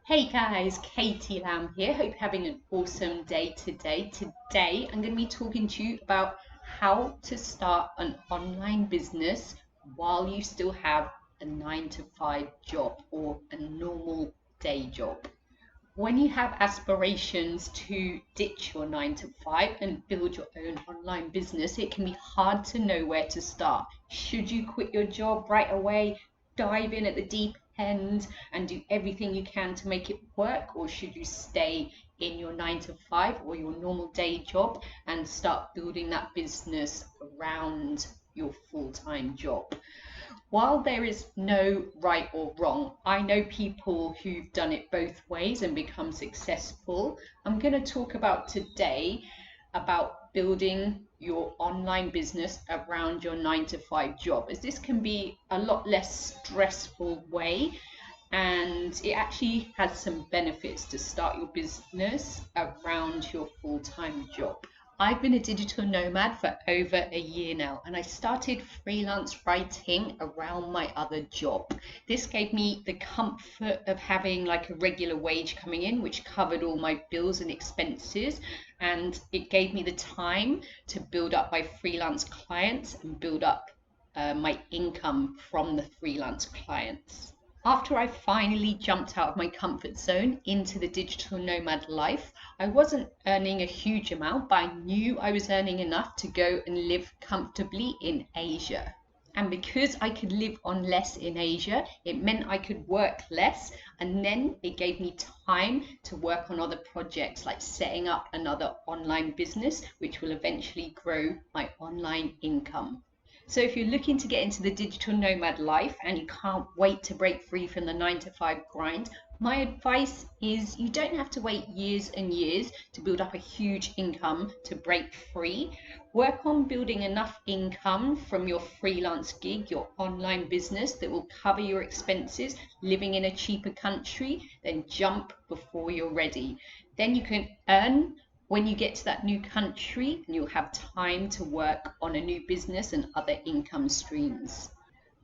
Hey guys, Katie Lamb here. Hope you're having an awesome day today. Today I'm going to be talking to you about how to start an online business while you still have a 9 to 5 job or a normal day job. When you have aspirations to ditch your 9 to 5 and build your own online business, it can be hard to know where to start. Should you quit your job right away, dive in at the deep end and do everything you can to make it work, or should you stay in your 9 to 5 or your normal day job and start building that business around your full-time job? While there is no right or wrong, I know people who've done it both ways and become successful. I'm going to talk about today about building your online business around your 9 to 5 job, as this can be a lot less stressful way, and it actually has some benefits to start your business around your full-time job. I've been a digital nomad for over a year now, and I started freelance writing around my other job. This gave me the comfort of having like a regular wage coming in, which covered all my bills and expenses, and it gave me the time to build up my freelance clients and build up my income from the freelance clients. After I finally jumped out of my comfort zone into the digital nomad life, I wasn't earning a huge amount, but I knew I was earning enough to go and live comfortably in Asia. And because I could live on less in Asia, it meant I could work less, and then it gave me time to work on other projects like setting up another online business, which will eventually grow my online income. So if you're looking to get into the digital nomad life and you can't wait to break free from the 9 to 5 grind, my advice is you don't have to wait years and years to build up a huge income to break free. Work on building enough income from your freelance gig, your online business, that will cover your expenses living in a cheaper country. Then jump before you're ready. Then you can earn when you get to that new country, and you'll have time to work on a new business and other income streams.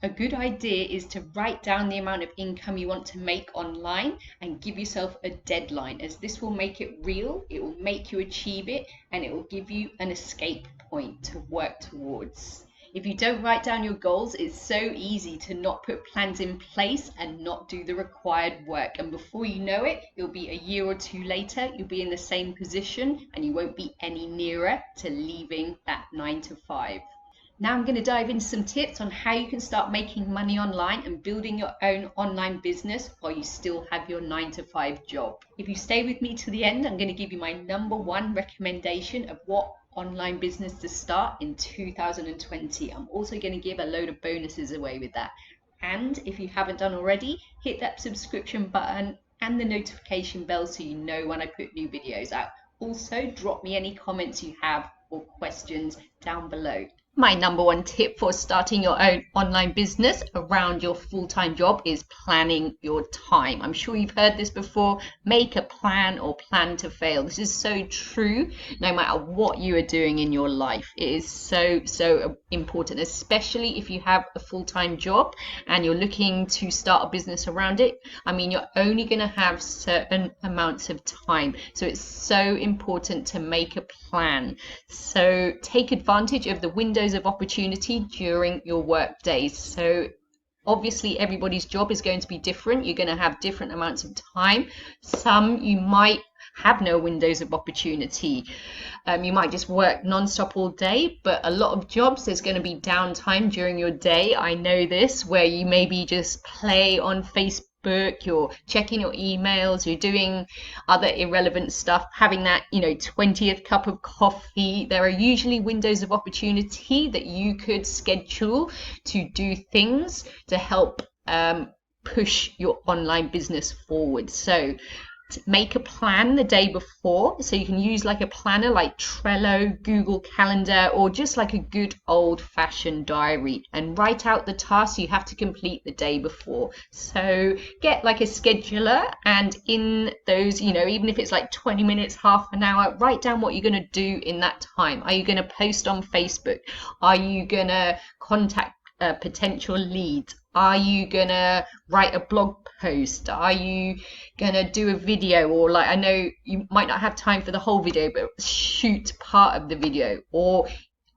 A good idea is to write down the amount of income you want to make online and give yourself a deadline, as this will make it real, it will make you achieve it, and it will give you an escape point to work towards. If you don't write down your goals, it's so easy to not put plans in place and not do the required work. And before you know it, it'll be a year or two later, you'll be in the same position and you won't be any nearer to leaving that 9 to 5. Now I'm going to dive into some tips on how you can start making money online and building your own online business while you still have your 9 to 5 job. If you stay with me to the end, I'm going to give you my #1 recommendation of what online business to start in 2020. I'm also going to give a load of bonuses away with that. And if you haven't done already, hit that subscription button and the notification bell so you know when I put new videos out. Also, drop me any comments you have or questions down below. My #1 tip for starting your own online business around your full-time job is planning your time. I'm sure you've heard this before. Make a plan or plan to fail. This is so true no matter what you are doing in your life. It is so important, especially if you have a full-time job and you're looking to start a business around it. I mean, you're only going to have certain amounts of time. So it's so important to make a plan. So take advantage of the windows of opportunity during your work days. So obviously everybody's job is going to be different. You're going to have different amounts of time. Some you might have no windows of opportunity. You might just work non-stop all day, but a lot of jobs there's going to be downtime during your day. I know this, where you maybe just play on Facebook, you're checking your emails, you're doing other irrelevant stuff, having that 20th cup of coffee. There are usually windows of opportunity that you could schedule to do things to help push your online business forward. So make a plan the day before, so you can use like a planner like Trello, Google Calendar, or just like a good old-fashioned diary, and write out the tasks you have to complete the day before. So get like a scheduler, and in those, even if it's like 20 minutes, half an hour, write down what you're going to do in that time. Are you going to post on Facebook? Are you going to contact potential leads? Are you gonna write a blog post? Are you gonna do a video? Or like, I know you might not have time for the whole video, but shoot part of the video. Or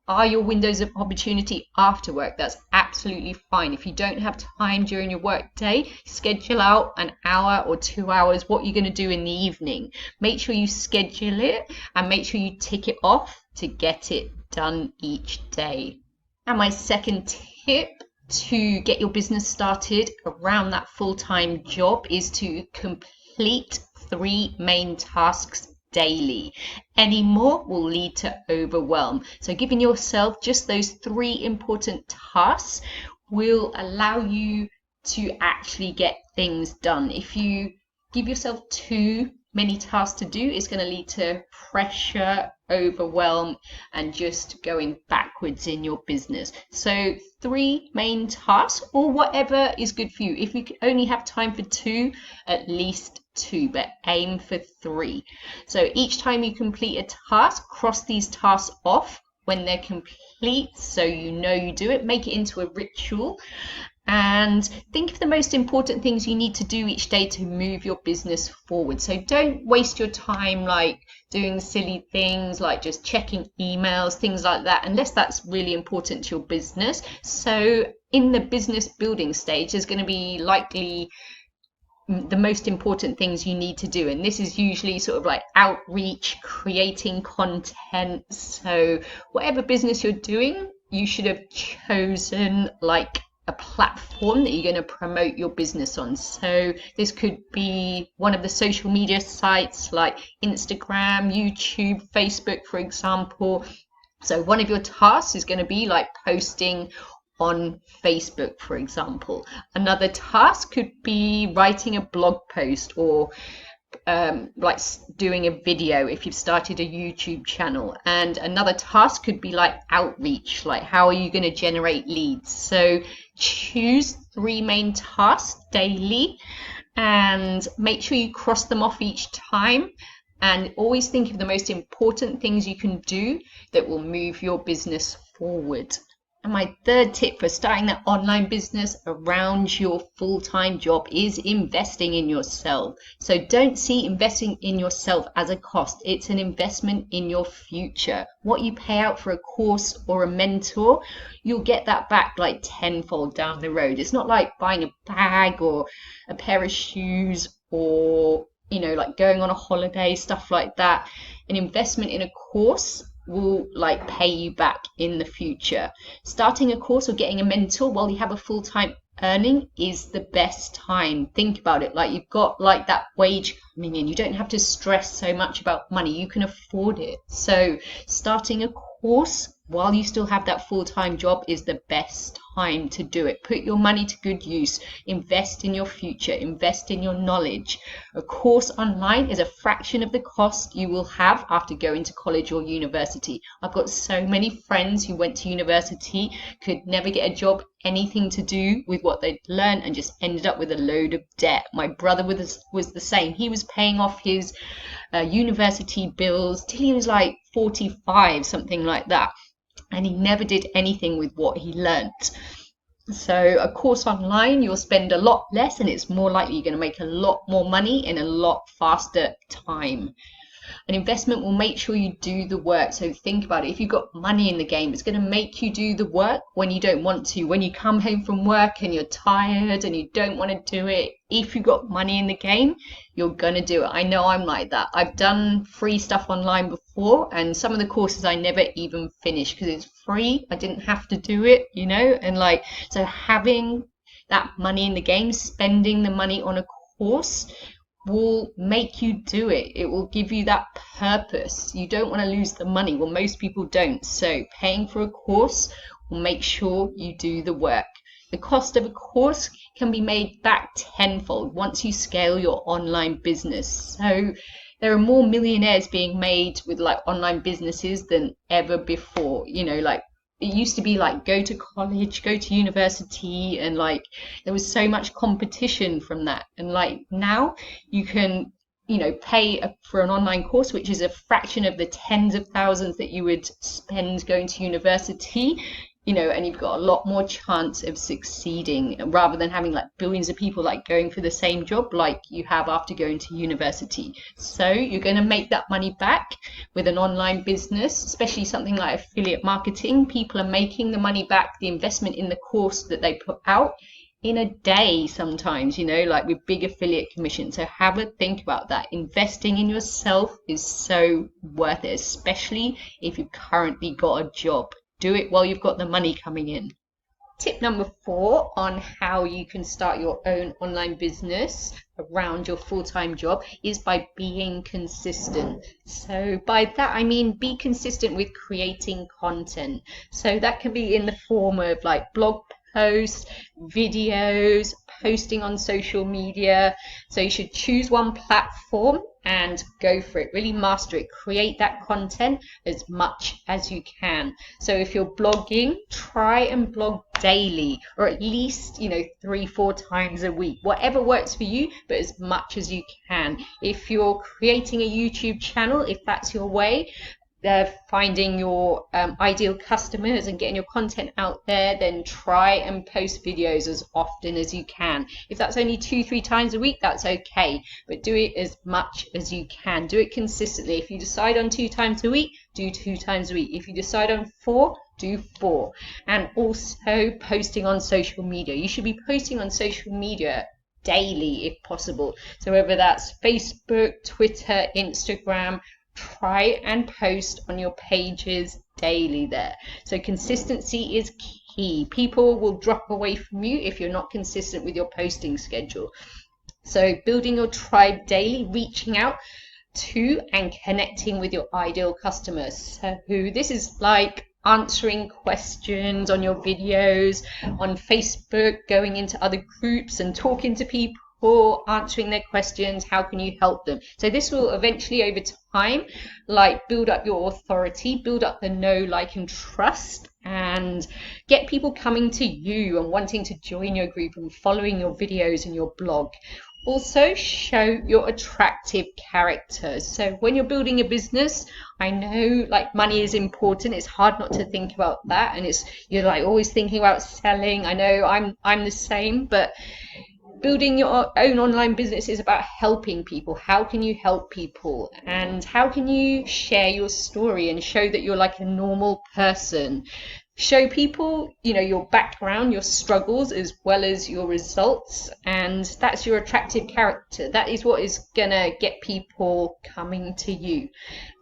are your windows of opportunity after work? That's absolutely fine. If you don't have time during your work day, schedule out an hour or 2 hours what you're going to do in the evening. Make sure you schedule it and make sure you tick it off to get it done each day. And my second tip to get your business started around that full-time job is to complete 3 main tasks daily. Any more will lead to overwhelm. So giving yourself just those 3 important tasks will allow you to actually get things done. If you give yourself too many tasks to do, it's going to lead to pressure, overwhelm, and just going backwards in your business. So 3 main tasks, or whatever is good for you. If you only have time for 2, at least 2, but aim for 3. So each time you complete a task, cross these tasks off when they're complete, so you know you do it. Make it into a ritual. And think of the most important things you need to do each day to move your business forward. So don't waste your time like doing silly things like just checking emails, things like that, unless that's really important to your business. So in the business building stage, there's going to be likely the most important things you need to do, and this is usually sort of like outreach, creating content. So whatever business you're doing, you should have chosen like a platform that you're going to promote your business on. So this could be one of the social media sites like Instagram, YouTube, Facebook, for example. So one of your tasks is going to be like posting on Facebook, for example. Another task could be writing a blog post, or like doing a video if you've started a YouTube channel. And another task could be like outreach, like how are you going to generate leads? So choose 3 main tasks daily and make sure you cross them off each time. And always think of the most important things you can do that will move your business forward. And my third tip for starting that online business around your full-time job is investing in yourself. So don't see investing in yourself as a cost. It's an investment in your future. What you pay out for a course or a mentor, you'll get that back like tenfold down the road. It's not like buying a bag or a pair of shoes, or like going on a holiday, stuff like that. An investment in a course will like pay you back in the future. Starting a course or getting a mentor while you have a full-time earning is the best time. Think about it, like you've got like that wage coming in. You don't have to stress so much about money. You can afford it. So starting a course while you still have that full-time job is the best time to do it. Put your money to good use. Invest in your future. Invest in your knowledge. A course online is a fraction of the cost you will have after going to college or university. I've got so many friends who went to university, could never get a job, anything to do with what they'd learned, and just ended up with a load of debt. My brother was the same. He was paying off his university bills till he was like 45, something like that. And he never did anything with what he learnt. So a course online, you'll spend a lot less, and it's more likely you're going to make a lot more money in a lot faster time. An investment will make sure you do the work. So think about it. If you've got money in the game, it's going to make you do the work when you don't want to. When you come home from work and you're tired and you don't want to do it, if you've got money in the game, you're going to do it. I know I'm like that. I've done free stuff online before, and some of the courses I never even finished because it's free. I didn't have to do it, and like, so having that money in the game, spending the money on a course will make you do it. It will give you that purpose. You don't want to lose the money. Well, most people don't. So paying for a course will make sure you do the work. The cost of a course can be made back tenfold once you scale your online business. So there are more millionaires being made with like online businesses than ever before. Like it used to be like go to college, go to university, and like there was so much competition from that. And like now you can pay for an online course, which is a fraction of the tens of thousands that you would spend going to university. and you've got a lot more chance of succeeding rather than having like billions of people like going for the same job like you have after going to university. So you're going to make that money back with an online business, especially something like affiliate marketing. People are making the money back, the investment in the course that they put out, in a day sometimes, like with big affiliate commissions. So have a think about that. Investing in yourself is so worth it, especially if you've currently got a job. Do it while you've got the money coming in. Tip number 4 on how you can start your own online business around your full-time job is by being consistent. So by that I mean be consistent with creating content. So that can be in the form of like blog posts, videos, posting on social media. So you should choose one platform and go for it. Really master it. Create that content as much as you can. So if you're blogging, try and blog daily, or at least 3-4 times a week, whatever works for you, but as much as you can. If you're creating a YouTube channel, if that's your way, finding your ideal customers and getting your content out there, then try and post videos as often as you can. If that's only 2-3 times a week, that's okay, but do it as much as you can. Do it consistently. If you decide on 2 times a week, do 2 times a week. If you decide on 4, do 4. And also posting on social media. You should be posting on social media daily if possible. So whether that's Facebook, Twitter, Instagram, try and post on your pages daily there. So consistency is key. People will drop away from you if you're not consistent with your posting schedule. So building your tribe daily, reaching out to and connecting with your ideal customers. So this is like answering questions on your videos on Facebook, going into other groups and talking to people, answering their questions. How can you help them? So this will eventually over time like build up your authority, build up the know, like and trust, and get people coming to you and wanting to join your group and following your videos and your blog. Also show your attractive character. So when you're building a business, I know like money is important. It's hard not to think about that, and you're like always thinking about selling. I know I'm the same, but building your own online business is about helping people. How can you help people, and how can you share your story and show that you're like a normal person? Show people, your background, your struggles, as well as your results, and that's your attractive character. That is what is gonna get people coming to you.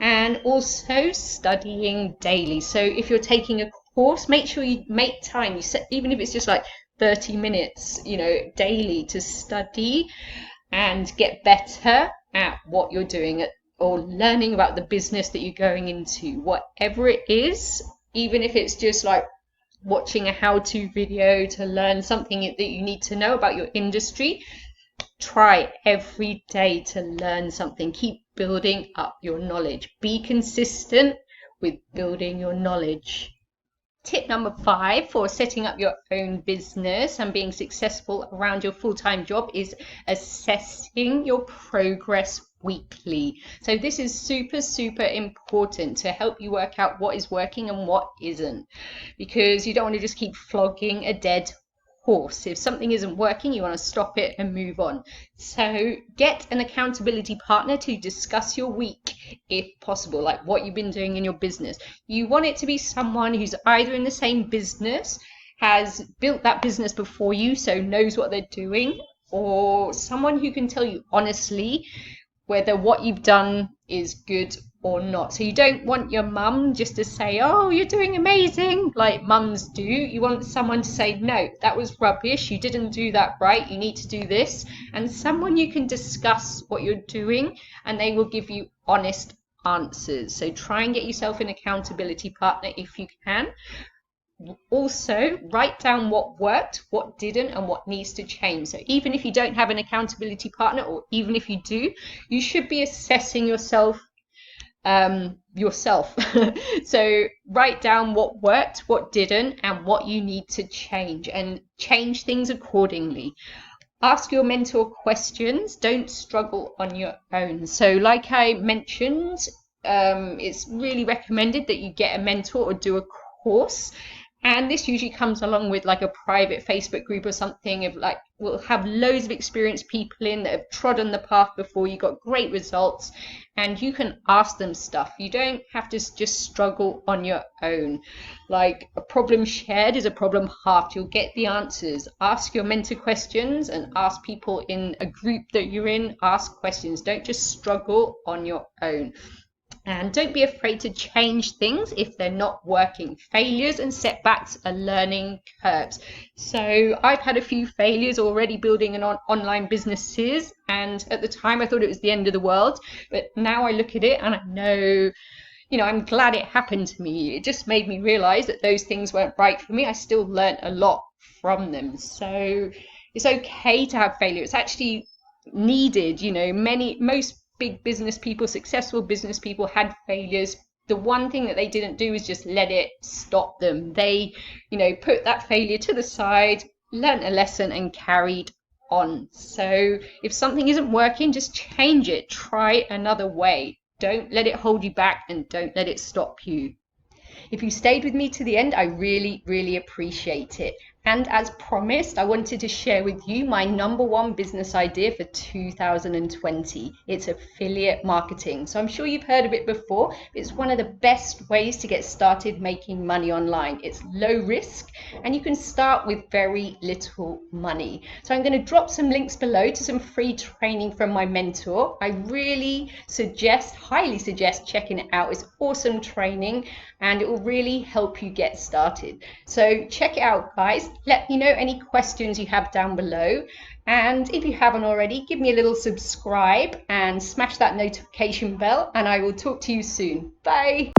And also studying daily. So if you're taking a course, make sure you make time. You set, even if it's just like 30 minutes, daily to study and get better at what you're doing, or learning about the business that you're going into, whatever it is. Even if it's just like watching a how-to video to learn something that you need to know about your industry, try every day to learn something. Keep building up your knowledge. Be consistent with building your knowledge. Tip number 5 for setting up your own business and being successful around your full-time job is assessing your progress weekly. So this is super important to help you work out what is working and what isn't, because you don't want to just keep flogging a dead horse. If something isn't working, you want to stop it and move on. So get an accountability partner to discuss your week if possible, like what you've been doing in your business. You want it to be someone who's either in the same business, has built that business before you, so knows what they're doing, or someone who can tell you honestly whether what you've done is good or not. So you don't want your mum just to say, oh, you're doing amazing, like mums do. You want someone to say, no, that was rubbish, you didn't do that right, you need to do this. And someone you can discuss what you're doing, and they will give you honest answers. So try and get yourself an accountability partner if you can. Also, write down what worked, what didn't, and what needs to change. So even if you don't have an accountability partner, or even if you do, you should be assessing yourself. So write down what worked, what didn't, and what you need to change, and change things accordingly. Ask your mentor questions. Don't struggle on your own. So like I mentioned, it's really recommended that you get a mentor or do a course. And this usually comes along with like a private Facebook group or something of like, we'll have loads of experienced people in that have trodden the path before, you got great results, and you can ask them stuff. You don't have to just struggle on your own. Like, a problem shared is a problem halved. You'll get the answers. Ask your mentor questions and ask people in a group that you're in, ask questions. Don't just struggle on your own. And don't be afraid to change things if they're not working. Failures and setbacks are learning curves. So I've had a few failures already building online businesses, and at the time I thought it was the end of the world. But now I look at it and I know, I'm glad it happened to me. It just made me realize that those things weren't right for me. I still learned a lot from them. So it's okay to have failure. It's actually needed. Most big business people, successful business people had failures. The one thing that they didn't do is just let it stop them. They, put that failure to the side, learned a lesson and carried on. So if something isn't working, just change it. Try another way. Don't let it hold you back, and don't let it stop you. If you stayed with me to the end, I really, really appreciate it. And as promised, I wanted to share with you my #1 business idea for 2020. It's affiliate marketing. So I'm sure you've heard of it before, but it's one of the best ways to get started making money online. It's low risk and you can start with very little money. So I'm going to drop some links below to some free training from my mentor. I really highly suggest checking it out. It's awesome training and it will really help you get started. So check it out, guys. Let me know any questions you have down below. And if you haven't already, give me a little subscribe and smash that notification bell, and I will talk to you soon. Bye.